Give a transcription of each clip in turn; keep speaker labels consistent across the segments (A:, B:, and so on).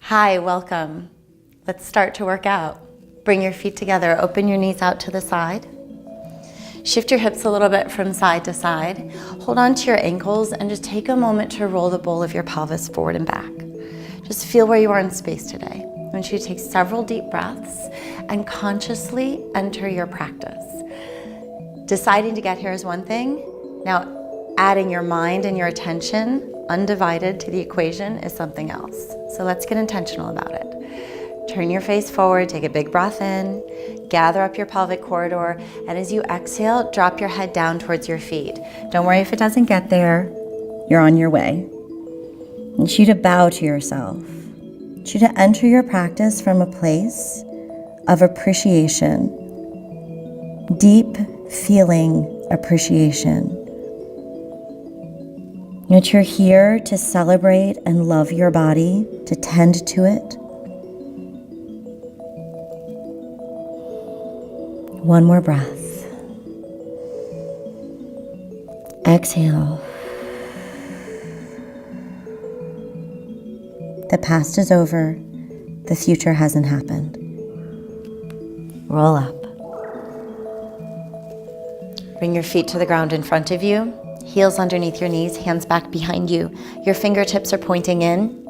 A: Hi, welcome. Let's start to work out. Bring your feet together, open your knees out to the side. Shift your hips a little bit from side to side. Hold on to your ankles and just take a moment to roll the bowl of your pelvis forward and back. Just feel where you are in space today. I want you to take several deep breaths and consciously enter your practice. Deciding to get here is one thing. Now, adding your mind and your attention undivided to the equation is something else. So let's get intentional about it. Turn your face forward, take a big breath in, gather up your pelvic corridor, and as you exhale, drop your head down towards your feet. Don't worry if it doesn't get there, you're on your way. I want you to bow to yourself. I want you to enter your practice from a place of appreciation, deep feeling appreciation. That you're here to celebrate and love your body, to tend to it. One more breath. Exhale. The past is over. The future hasn't happened. Roll up. Bring your feet to the ground in front of you. Heels underneath your knees, hands back behind you. Your fingertips are pointing in.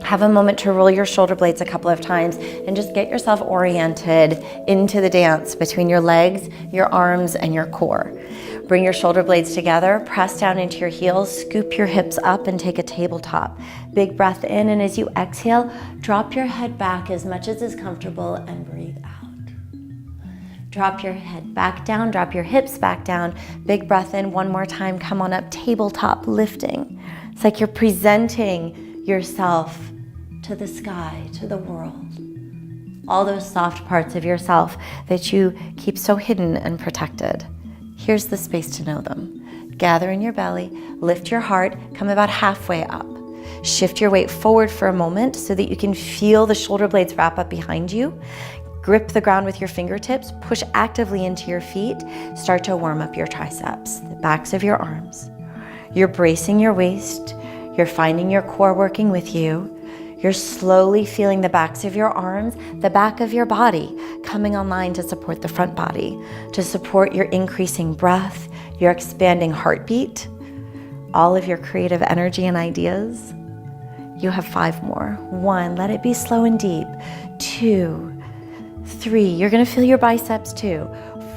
A: Have a moment to roll your shoulder blades a couple of times and just get yourself oriented into the dance between your legs, your arms, and your core. Bring your shoulder blades together, press down into your heels, scoop your hips up and take a tabletop. Big breath in, and as you exhale, drop your head back as much as is comfortable and breathe out. Drop your head back down, drop your hips back down. Big breath in, one more time. Come on up, tabletop, lifting. It's like you're presenting yourself to the sky, to the world. All those soft parts of yourself that you keep so hidden and protected. Here's the space to know them. Gather in your belly, lift your heart, come about halfway up. Shift your weight forward for a moment so that you can feel the shoulder blades wrap up behind you. Grip the ground with your fingertips, push actively into your feet, start to warm up your triceps, the backs of your arms. You're bracing your waist, you're finding your core working with you. You're slowly feeling the backs of your arms, the back of your body coming online to support the front body, to support your increasing breath, your expanding heartbeat, all of your creative energy and ideas. You have 5 more. 1, let it be slow and deep. 2, 3, you're gonna feel your biceps too.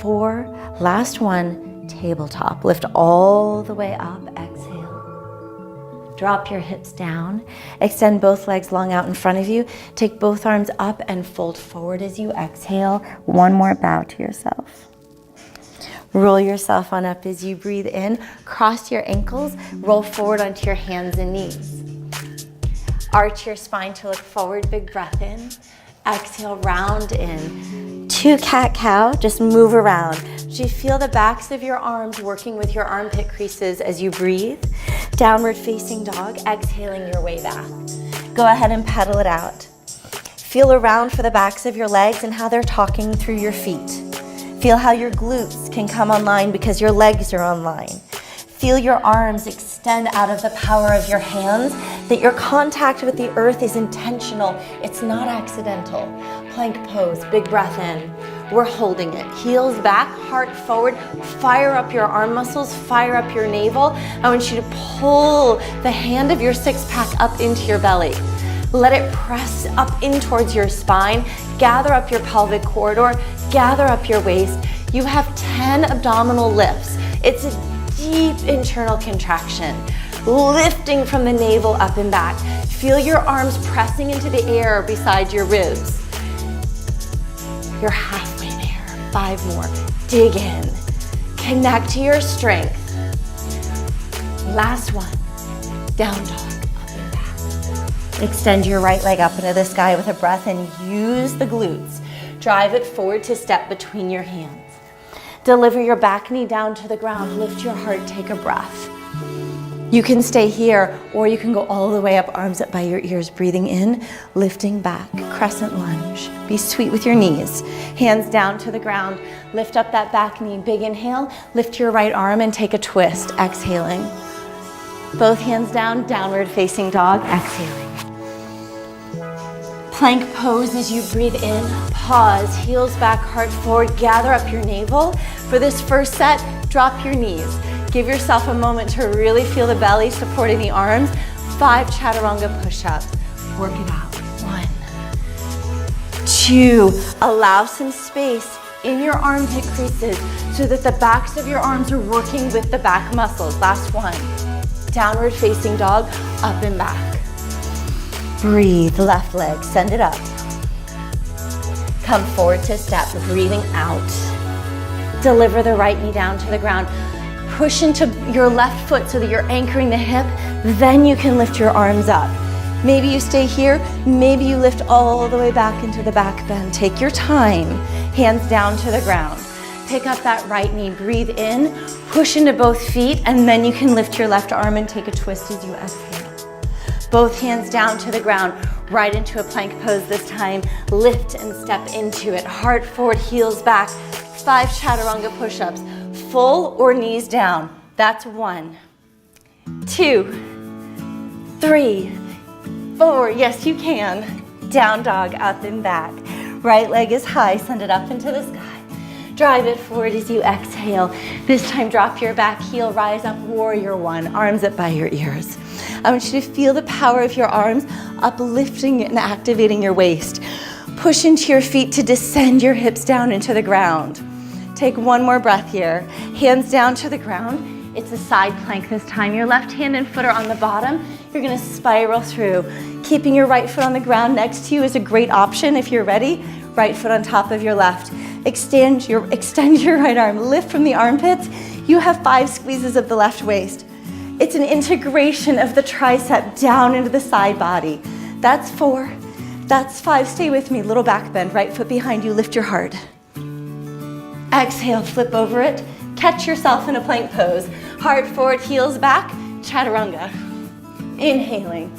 A: 4, last one, tabletop. Lift all the way up, exhale. Drop your hips down. Extend both legs long out in front of you. Take both arms up and fold forward as you exhale. One more bow to yourself. Roll yourself on up as you breathe in. Cross your ankles, roll forward onto your hands and knees. Arch your spine to look forward, big breath in. Exhale, round in. 2 cat-cow, just move around. Do you feel the backs of your arms working with your armpit creases as you breathe? Downward facing dog, exhaling your way back. Go ahead and pedal it out. Feel around for the backs of your legs and how they're talking through your feet. Feel how your glutes can come online because your legs are online. Feel your arms extend out of the power of your hands, that your contact with the earth is intentional. It's not accidental. Plank pose, big breath in. We're holding it. Heels back, heart forward. Fire up your arm muscles, fire up your navel. I want you to pull the hand of your 6-pack up into your belly. Let it press up in towards your spine. Gather up your pelvic corridor, gather up your waist. You have 10 abdominal lifts. It's a deep internal contraction, lifting from the navel up and back. Feel your arms pressing into the air beside your ribs. You're halfway there. 5 more. Dig in. Connect to your strength. Last one. Down dog, up and back. Extend your right leg up into the sky with a breath and use the glutes. Drive it forward to step between your hands. Deliver your back knee down to the ground. Lift your heart, take a breath. You can stay here, or you can go all the way up, arms up by your ears, breathing in, lifting back, crescent lunge. Be sweet with your knees. Hands down to the ground. Lift up that back knee, big inhale. Lift your right arm and take a twist, exhaling. Both hands down, downward facing dog, exhaling. Plank pose as you breathe in, pause, heels back, heart forward, gather up your navel. For this first set, drop your knees. Give yourself a moment to really feel the belly supporting the arms. 5 chaturanga push-ups. Work it out. 1, 2, allow some space in your armpit creases so that the backs of your arms are working with the back muscles. Last 1. Downward facing dog, up and back. Breathe, left leg, send it up. Come forward to step, breathing out. Deliver the right knee down to the ground. Push into your left foot so that you're anchoring the hip. Then you can lift your arms up. Maybe you stay here, maybe you lift all the way back into the back bend. Take your time, hands down to the ground. Pick up that right knee, breathe in, push into both feet, and then you can lift your left arm and take a twist as you exhale. Both hands down to the ground, right into a plank pose this time. Lift and step into it. Heart forward, heels back. 5 chaturanga push-ups, full or knees down. That's 1, 2, 3, 4, yes you can. Down dog, up and back. Right leg is high, send it up into the sky. Drive it forward as you exhale. This time drop your back heel, rise up, warrior 1, arms up by your ears. I want you to feel the power of your arms uplifting and activating your waist. Push into your feet to descend your hips down into the ground. Take 1 more breath here. Hands down to the ground. It's a side plank this time. Your left hand and foot are on the bottom. You're gonna spiral through. Keeping your right foot on the ground next to you is a great option if you're ready. Right foot on top of your left. Extend your right arm. Lift from the armpits. You have 5 squeezes of the left waist. It's an integration of the tricep down into the side body. That's 4. That's 5. Stay with me. Little back bend. Right foot behind you. Lift your heart. Exhale, flip over it. Catch yourself in a plank pose. Heart forward, heels back, chaturanga. Inhaling.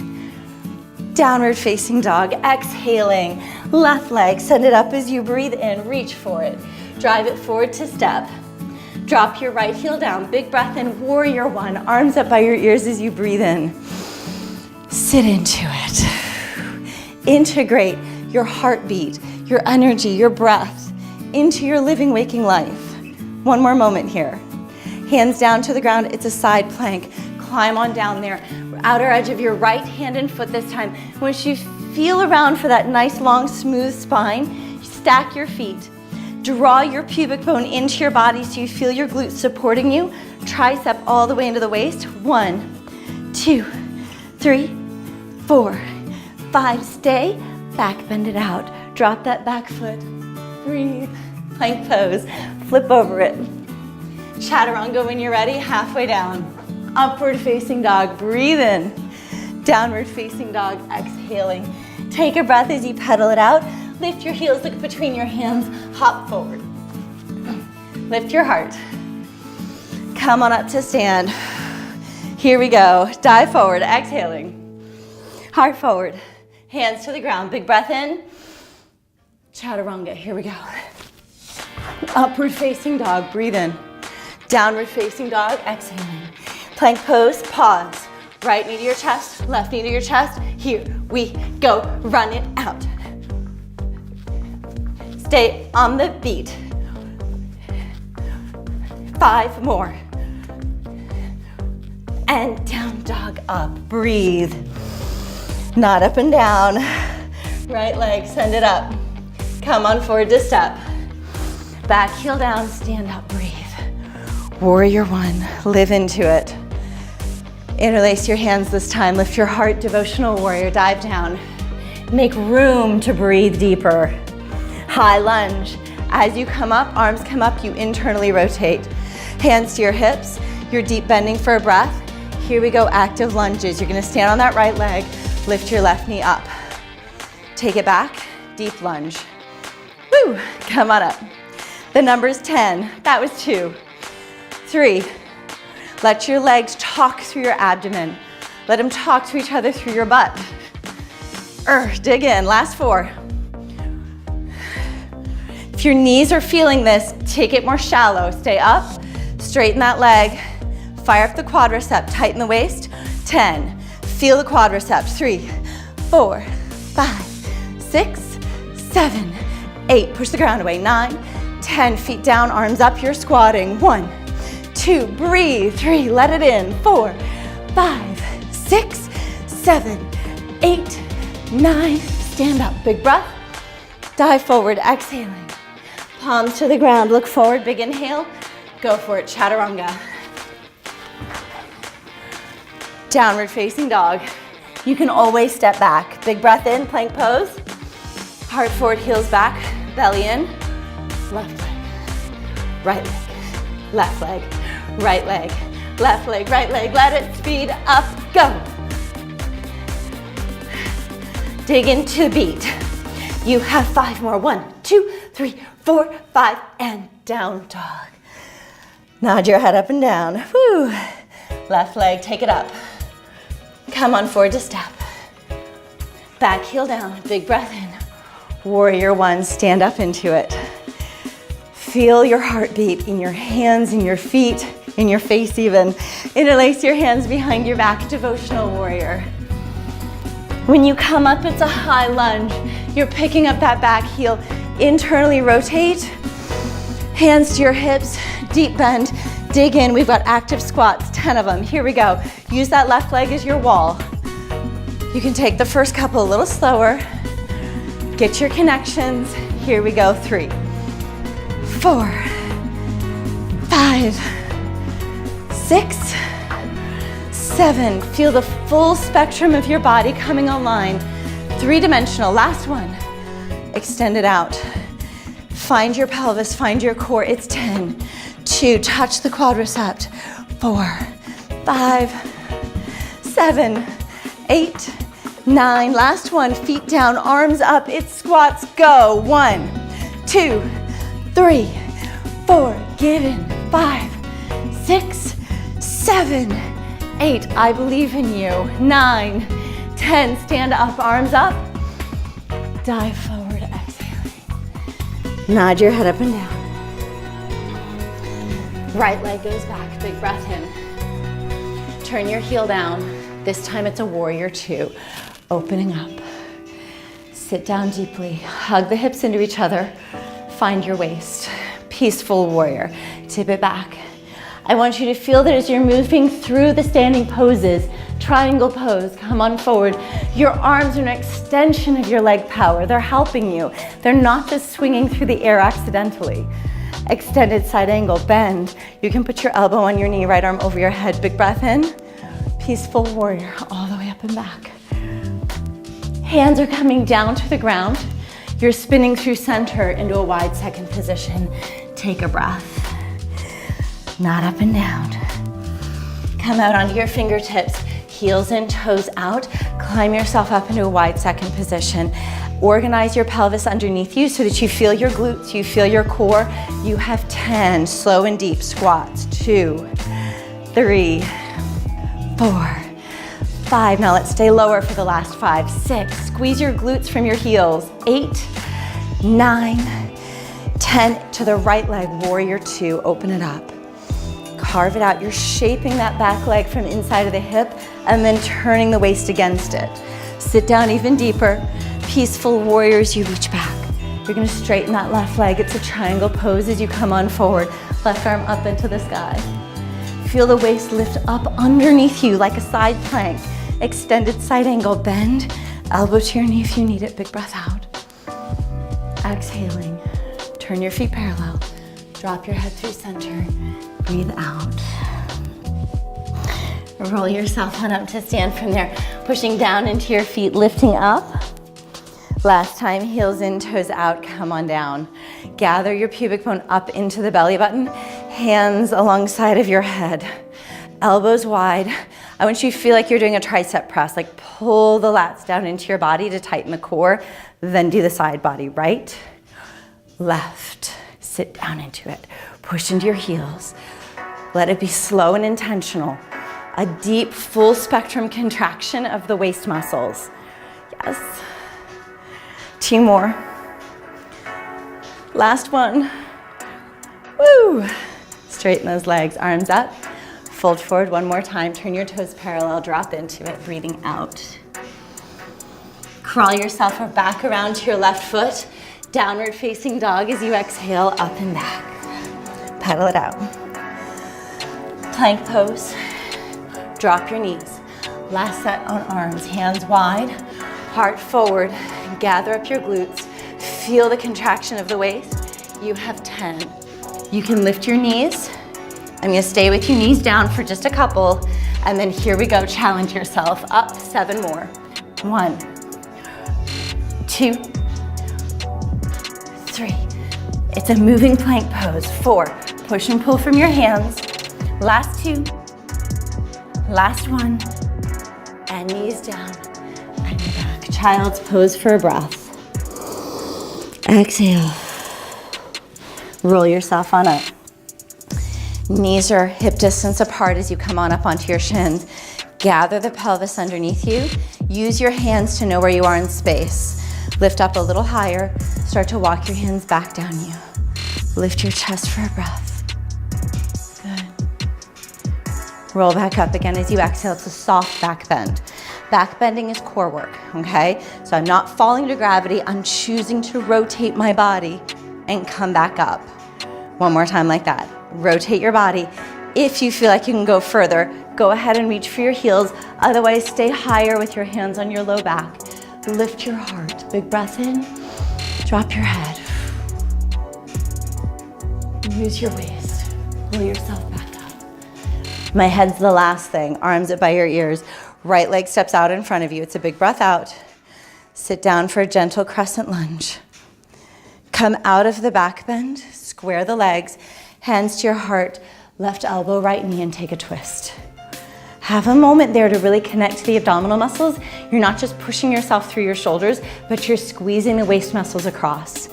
A: Downward facing dog. Exhaling. Left leg, send it up as you breathe in. Reach for it. Drive it forward to step. Drop your right heel down. Big breath in, warrior 1. Arms up by your ears as you breathe in. Sit into it. Integrate your heartbeat, your energy, your breath into your living, waking life. 1 more moment here. Hands down to the ground. It's a side plank. Climb on down there. Outer edge of your right hand and foot this time. Once you feel around for that nice, long, smooth spine, stack your feet. Draw your pubic bone into your body so you feel your glutes supporting you. Tricep all the way into the waist. 1, 2, 3, 4, 5. Stay. Back, bend it out. Drop that back foot. Breathe. Plank pose. Flip over it. Chaturanga when you're ready. Halfway down. Upward facing dog. Breathe in. Downward facing dog. Exhaling. Take a breath as you pedal it out. Lift your heels, look between your hands. Hop forward. Lift your heart. Come on up to stand. Here we go. Dive forward. Exhaling. Heart forward. Hands to the ground. Big breath in. Chaturanga. Here we go. Upward facing dog. Breathe in. Downward facing dog. Exhaling. Plank pose. Pause. Right knee to your chest. Left knee to your chest. Here we go. Run it out. Stay on the beat. 5 more. And down dog up. Breathe. Not up and down. Right leg, send it up. Come on forward to step. Back heel down, stand up, breathe. Warrior 1, live into it. Interlace your hands this time. Lift your heart, devotional warrior, dive down. Make room to breathe deeper. High lunge. As you come up, arms come up, you internally rotate. Hands to your hips. You're deep bending for a breath. Here we go, active lunges. You're gonna stand on that right leg, lift your left knee up. Take it back, deep lunge. Woo, come on up. The number's 10, that was 2, 3. Let your legs talk through your abdomen. Let them talk to each other through your butt. Dig in, last 4. If your knees are feeling this, take it more shallow. Stay up, straighten that leg, fire up the quadricep, tighten the waist. 10, feel the quadriceps. 3, 4, 5, 6, 7, 8. Push the ground away. 9, 10. Feet down, arms up. You're squatting. 1, 2. Breathe. 3. Let it in. 4, 5, 6, 7, 8, 9. Stand up. Big breath. Dive forward. Exhaling. Palms to the ground. Look forward. Big inhale. Go for it. Chaturanga. Downward facing dog. You can always step back. Big breath in, plank pose. Heart forward, heels back, belly in. Left leg, right leg, left leg, right leg, left leg, right leg. Let it speed up, go. Dig into the beat. You have 5 more. 1, 2, 3, 4, 5, and down dog. Nod your head up and down. Woo. Left leg, take it up. Come on forward to step. Back heel down, big breath in. Warrior 1, stand up into it. Feel your heartbeat in your hands, in your feet, in your face even. Interlace your hands behind your back, devotional warrior. When you come up, it's a high lunge. You're picking up that back heel. Internally rotate. Hands to your hips, deep bend. Dig in. We've got active squats, 10 of them. Here we go. Use that left leg as your wall. You can take the first couple a little slower. Get your connections. Here we go. 3, 4, 5, 6, 7. Feel the full spectrum of your body coming online. 3-dimensional. Last one. Extend it out. Find your pelvis, find your core. It's 10, 2, touch the quadricep. 4, 5, 7, 8, 9. Last one, feet down, arms up. It's squats, go. 1, 2, 3, 4. Give in. 5, 6, 7, 8. I believe in you. 9, 10. Stand up, arms up. Dive forward, exhaling. Nod your head up and down. Right leg goes back, big breath in. Turn your heel down. This time it's a warrior 2. Opening up. Sit down deeply. Hug the hips into each other. Find your waist. Peaceful warrior. Tip it back. I want you to feel that as you're moving through the standing poses, triangle pose, come on forward. Your arms are an extension of your leg power. They're helping you. They're not just swinging through the air accidentally. Extended side angle, bend. You can put your elbow on your knee, right arm over your head. Big breath in. Peaceful warrior, all the way up and back. Hands are coming down to the ground. You're spinning through center into a wide second position. Take a breath. Nod up and down. Come out onto your fingertips. Heels in, toes out. Climb yourself up into a wide second position. Organize your pelvis underneath you so that you feel your glutes, you feel your core. You have 10 slow and deep squats. 2, 3, 4, 5. Now let's stay lower for the last 5. 6. Squeeze your glutes from your heels. 8, 9, 10. To the right leg, warrior 2. Open it up. Carve it out. You're shaping that back leg from inside of the hip and then turning the waist against it. Sit down even deeper. Peaceful warriors, you reach back. You're gonna straighten that left leg. It's a triangle pose as you come on forward. Left arm up into the sky. Feel the waist lift up underneath you like a side plank. Extended side angle, bend. Elbow to your knee if you need it. Big breath out. Exhaling. Turn your feet parallel. Drop your head through center. Breathe out. Roll yourself on up to stand from there. Pushing down into your feet, lifting up. Last time, heels in, toes out, come on down. Gather your pubic bone up into the belly button. Hands alongside of your head. Elbows wide. I want you to feel like you're doing a tricep press, like pull the lats down into your body to tighten the core, then do the side body. Right, left, sit down into it. Push into your heels. Let it be slow and intentional. A deep, full spectrum contraction of the waist muscles. Yes. 2 more. Last one. Woo! Straighten those legs, arms up. Fold forward 1 more time. Turn your toes parallel, drop into it, breathing out. Crawl yourself back around to your left foot. Downward facing dog as you exhale, up and back. Pedal it out. Plank pose. Drop your knees. Last set on arms, hands wide, heart forward. Gather up your glutes. Feel the contraction of the waist. You have 10. You can lift your knees. I'm gonna stay with you, knees down for just a couple, and then here we go, challenge yourself. Up, 7 more. 1, 2, 3. It's a moving plank pose. 4, push and pull from your hands. Last 2, last 1, and knees down and back. Child's pose for a breath. Exhale. Roll yourself on up. Knees are hip distance apart as you come on up onto your shins. Gather the pelvis underneath you. Use your hands to know where you are in space. Lift up a little higher. Start to walk your hands back down you. Lift your chest for a breath. Good. Roll back up again as you exhale. It's a soft back bend. Back bending is core work, okay? So I'm not falling to gravity. I'm choosing to rotate my body and come back up. One more time like that. Rotate your body. If you feel like you can go further, go ahead and reach for your heels. Otherwise, stay higher with your hands on your low back. Lift your heart. Big breath in. Drop your head. Use your waist. Pull yourself back up. My head's the last thing. Arms up by your ears. Right leg steps out in front of you. It's a big breath out. Sit down for a gentle crescent lunge. Come out of the back bend. Square the legs. Hands to your heart, left elbow, right knee, and take a twist. Have a moment there to really connect to the abdominal muscles. You're not just pushing yourself through your shoulders, but you're squeezing the waist muscles across.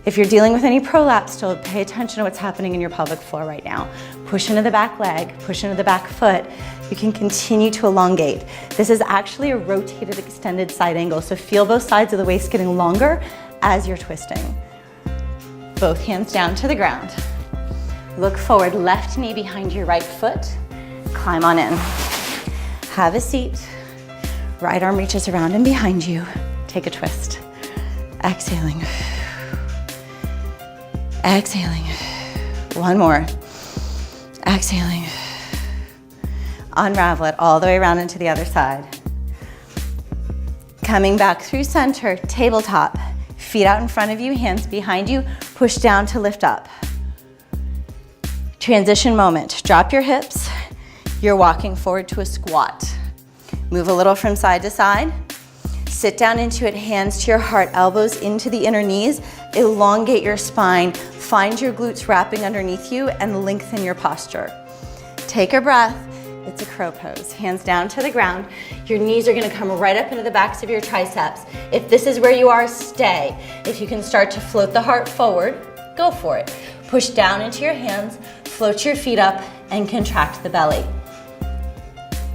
A: If you're dealing with any prolapse still, pay attention to what's happening in your pelvic floor right now. Push into the back leg, push into the back foot. You can continue to elongate. This is actually a rotated, extended side angle, so feel both sides of the waist getting longer as you're twisting. Both hands down to the ground. Look forward, left knee behind your right foot. Climb on in. Have a seat. Right arm reaches around and behind you. Take a twist. Exhaling. Exhaling. One more. Exhaling. Unravel it all the way around into the other side. Coming back through center, tabletop. Feet out in front of you, hands behind you. Push down to lift up. Transition moment. Drop your hips. You're walking forward to a squat. Move a little from side to side. Sit down into it, hands to your heart, elbows into the inner knees. Elongate your spine. Find your glutes wrapping underneath you and lengthen your posture. Take a breath. It's a crow pose. Hands down to the ground. Your knees are gonna come right up into the backs of your triceps. If this is where you are, stay. If you can start to float the heart forward, go for it. Push down into your hands, float your feet up, and contract the belly.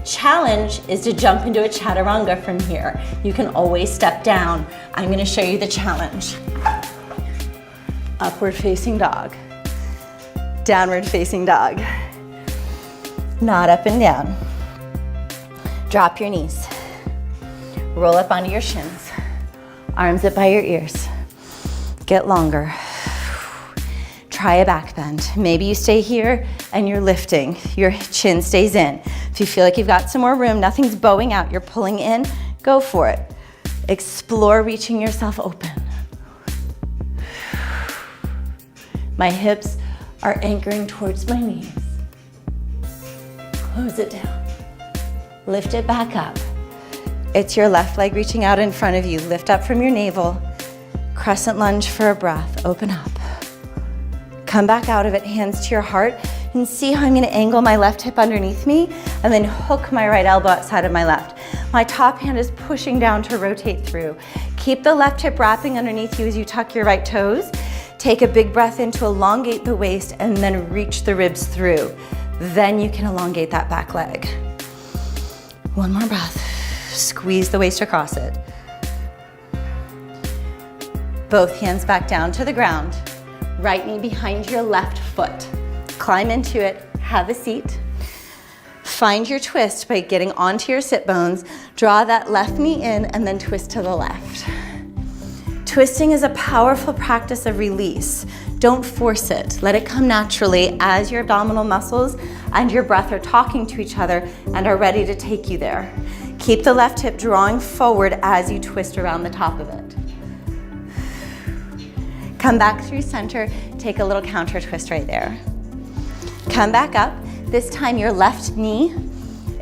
A: Challenge is to jump into a chaturanga from here. You can always step down. I'm gonna show you the challenge. Upward facing dog. Downward facing dog. Nod up and down. Drop your knees. Roll up onto your shins. Arms up by your ears. Get longer. Try a back bend. Maybe you stay here and you're lifting. Your chin stays in. If you feel like you've got some more room, nothing's bowing out, you're pulling in, go for it. Explore reaching yourself open. My hips are anchoring towards my knees. Close it down. Lift it back up. It's your left leg reaching out in front of you. Lift up from your navel. Crescent lunge for a breath. Open up. Come back out of it, hands to your heart, and see how I'm gonna angle my left hip underneath me and then hook my right elbow outside of my left. My top hand is pushing down to rotate through. Keep the left hip wrapping underneath you as you tuck your right toes. Take a big breath in to elongate the waist and then reach the ribs through. Then you can elongate that back leg. One more breath. Squeeze the waist across it. Both hands back down to the ground. Right knee behind your left foot. Climb into it, have a seat.
B: Find your twist by getting onto your sit bones. Draw that left knee in and then twist to the left. Twisting is a powerful practice of release. Don't force it. Let it come naturally as your abdominal muscles and your breath are talking to each other and are ready to take you there. Keep the left hip drawing forward as you twist around the top of it. Come back through center. Take a little counter twist right there. Come back up. This time your left knee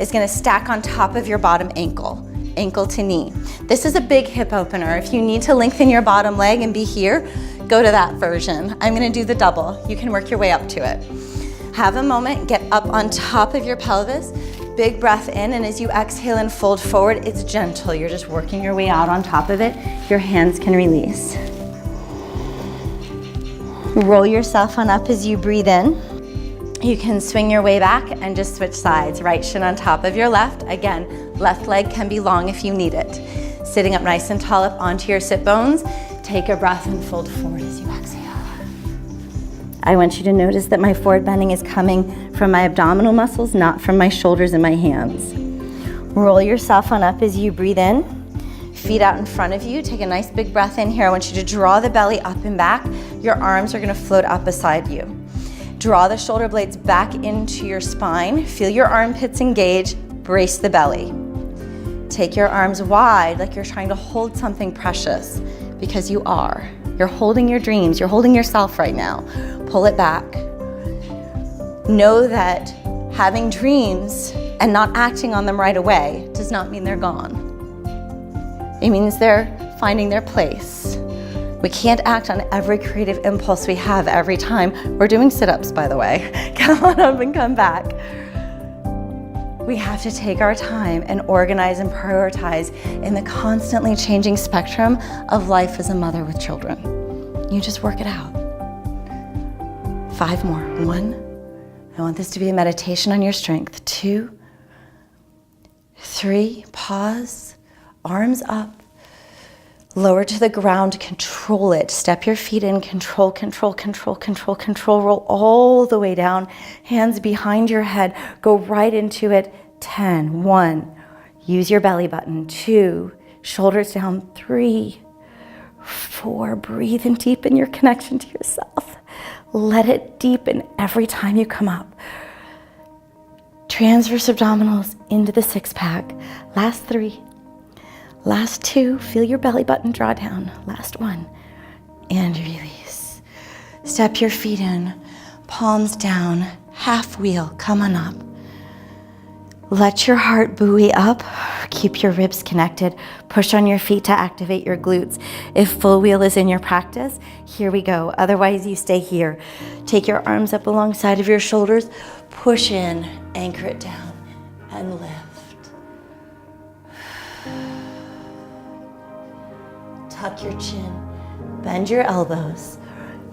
B: is gonna stack on top of your bottom ankle, ankle to knee. This is a big hip opener. If you need to lengthen your bottom leg and be here, go to that version. I'm gonna do the double. You can work your way up to it. Have a moment, get up on top of your pelvis, big breath in, and as you exhale and fold forward, it's gentle. You're just working your way out on top of it. Your hands can release. Roll yourself on up as you breathe in. You can swing your way back and just switch sides. Right shin on top of your left. Again, left leg can be long if you need it. Sitting up nice and tall up onto your sit bones. Take a breath and fold forward as you exhale. I want you to notice that my forward bending is coming from my abdominal muscles, not from my shoulders and my hands. Roll yourself on up as you breathe in. Feet out in front of you. Take a nice big breath in here. I want you to draw the belly up and back. Your arms are gonna float up beside you. Draw the shoulder blades back into your spine. Feel your armpits engage. Brace the belly. Take your arms wide like you're trying to hold something precious, because you are. You're holding your dreams. You're holding yourself right now. Pull it back. Know that having dreams and not acting on them right away does not mean they're gone. It means they're finding their place. We can't act on every creative impulse we have every time. We're doing sit-ups, by the way. Come on up and come back. We have to take our time and organize and prioritize in the constantly changing spectrum of life as a mother with children. You just work it out. 5 more. 1. I want this to be a meditation on your strength. 2. 3. Pause. Arms up. Lower to the ground, control it. Step your feet in, control, control, control, control, control. Roll all the way down. Hands behind your head. Go right into it. 10. 1. Use your belly button. 2. Shoulders down. 3. 4. Breathe and deepen your connection to yourself. Let it deepen every time you come up. Transverse abdominals into the 6-pack. Last 3. Last 2, feel your belly button draw down. Last 1, and release. Step your feet in, palms down, half wheel, come on up. Let your heart buoy up, keep your ribs connected, push on your feet to activate your glutes. If full wheel is in your practice, here we go. Otherwise, you stay here. Take your arms up alongside of your shoulders, push in, anchor it down, and lift. Tuck your chin, bend your elbows,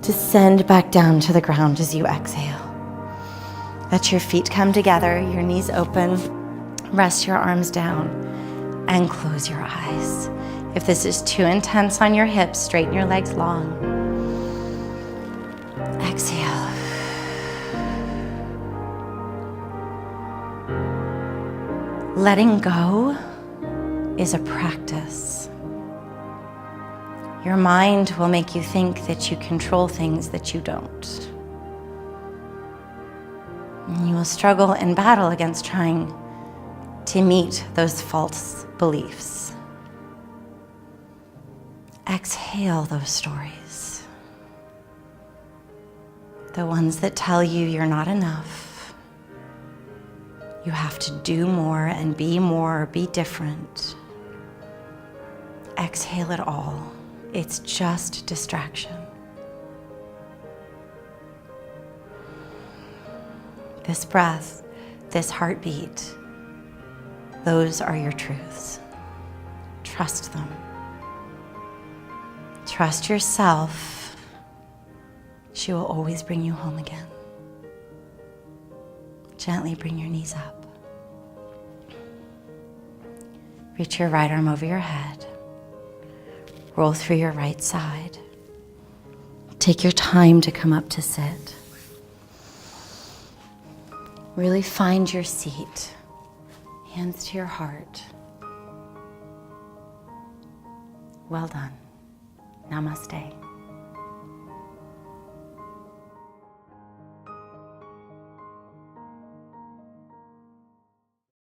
B: descend back down to the ground as you exhale. Let your feet come together, your knees open, rest your arms down, and close your eyes. If this is too intense on your hips, straighten your legs long. Exhale. Letting go is a practice. Your mind will make you think that you control things that you don't. And you will struggle and battle against trying to meet those false beliefs. Exhale those stories. The ones that tell you you're not enough. You have to do more and be different. Exhale it all. It's just distraction. This breath, this heartbeat, those are your truths. Trust them. Trust yourself. She will always bring you home again. Gently bring your knees up. Reach your right arm over your head. Roll through your right side. Take your time to come up to sit.
A: Really find your seat. Hands to your heart. Well done. Namaste.